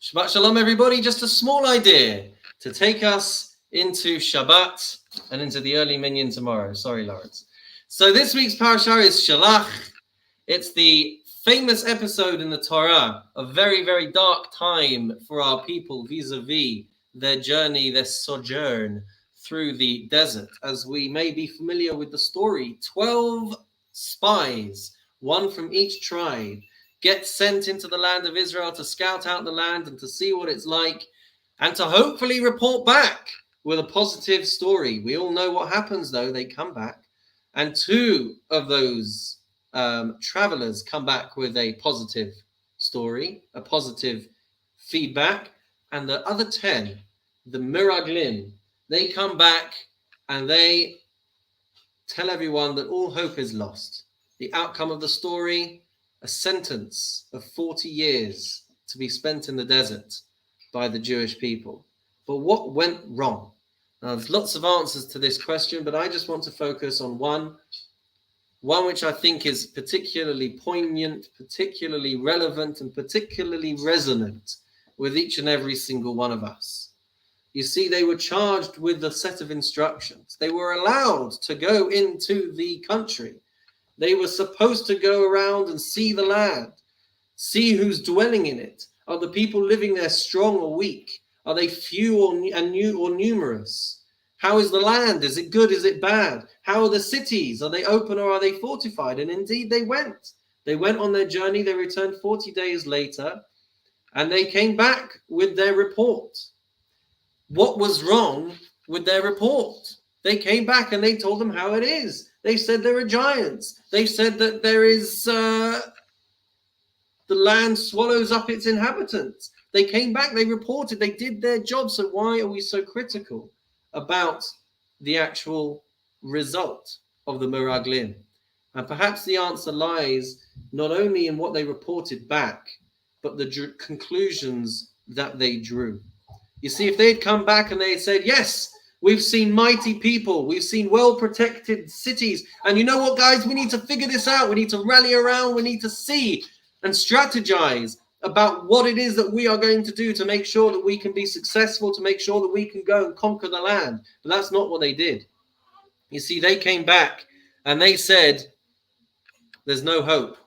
Shabbat Shalom, everybody. Just a small idea to take us into Shabbat and into the early minyan tomorrow. Sorry, Lawrence. So this week's Parshat is Shelach. It's the famous episode in the Torah, a very, very dark time for our people vis-a-vis their journey, their sojourn through the desert. As we may be familiar with the story, 12 spies, one from each tribe, get sent into the land of Israel to scout out the land and to see what it's like and to hopefully report back with a positive story. We all know what happens, though. They come back, and two of those travelers come back with a positive story, a positive feedback, and the other 10, the Miraglim, they come back and they tell everyone that all hope is lost. The outcome of the story: a sentence of 40 years to be spent in the desert by the Jewish people. But what went wrong? Now, there's lots of answers to this question, but I just want to focus on one which I think is particularly poignant, particularly relevant, and particularly resonant with each and every single one of us. You see, they were charged with a set of instructions. They were allowed to go into the country. They were supposed to go around and see the land, see who's dwelling in it. Are the people living there strong or weak? Are they few or numerous? How is the land? Is it good? Is it bad? How are the cities? Are they open or are they fortified? And indeed they went. They went on their journey. They returned 40 days later, and they came back with their report. What was wrong with their report? They came back and they told them how it is. They said there are giants. They said that there is the land swallows up its inhabitants. They came back, they reported, they did their job. So why are we so critical about the actual result of the Miraglim? And perhaps the answer lies not only in what they reported back, but the conclusions that they drew. You see, if they had come back and they had said, yes, we've seen mighty people, we've seen well-protected cities, and you know what, guys, we need to figure this out. We need to rally around, we need to see and strategize about what it is that we are going to do to make sure that we can be successful, to make sure that we can go and conquer the land. But that's not what they did. You see, they came back and they said, there's no hope.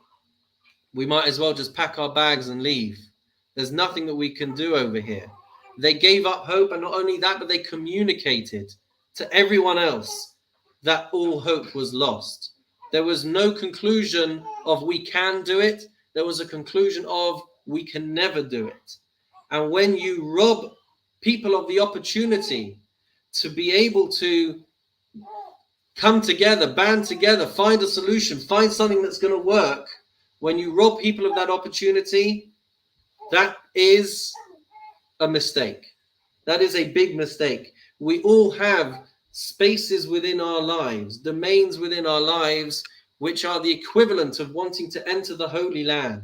We might as well just pack our bags and leave. There's nothing that we can do over here. They gave up hope, and not only that, but they communicated to everyone else that all hope was lost. There was no conclusion of we can do it. There was a conclusion of we can never do it. And when you rob people of the opportunity to be able to come together, band together, find a solution, find something that's going to work, when you rob people of that opportunity, that is a mistake. That is a big mistake. We all have spaces within our lives, domains within our lives, which are the equivalent of wanting to enter the Holy Land.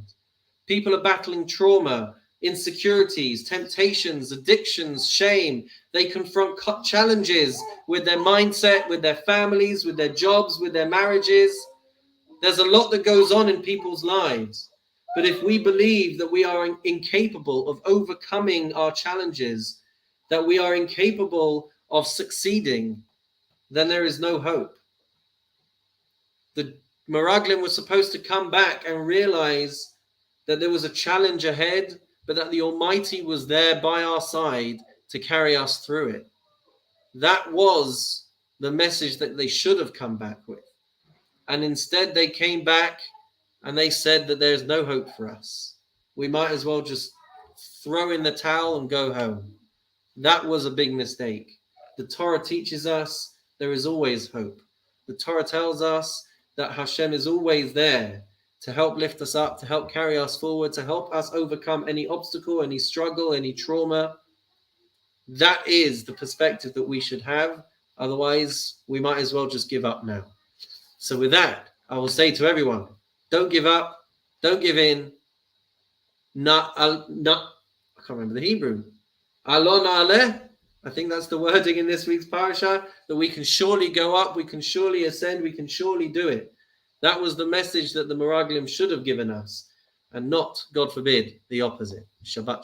People are battling trauma, insecurities, temptations, addictions, shame. They confront challenges with their mindset, with their families, with their jobs, with their marriages. There's a lot that goes on in people's lives. But if we believe that we are incapable of overcoming our challenges, that we are incapable of succeeding, then there is no hope. The Miraglim was supposed to come back and realize that there was a challenge ahead, but that the Almighty was there by our side to carry us through it. That was the message that they should have come back with. And instead they came back and they said that there's no hope for us. We might as well just throw in the towel and go home. That was a big mistake. The Torah teaches us there is always hope. The Torah tells us that Hashem is always there to help lift us up, to help carry us forward, to help us overcome any obstacle, any struggle, any trauma. That is the perspective that we should have. Otherwise, we might as well just give up now. So with that, I will say to everyone, don't give up, don't give in. I can't remember the Hebrew. Alon aleh. I think that's the wording in this week's parasha, that we can surely go up, we can surely ascend, we can surely do it. That was the message that the Miraglim should have given us, and not, God forbid, the opposite. Shabbat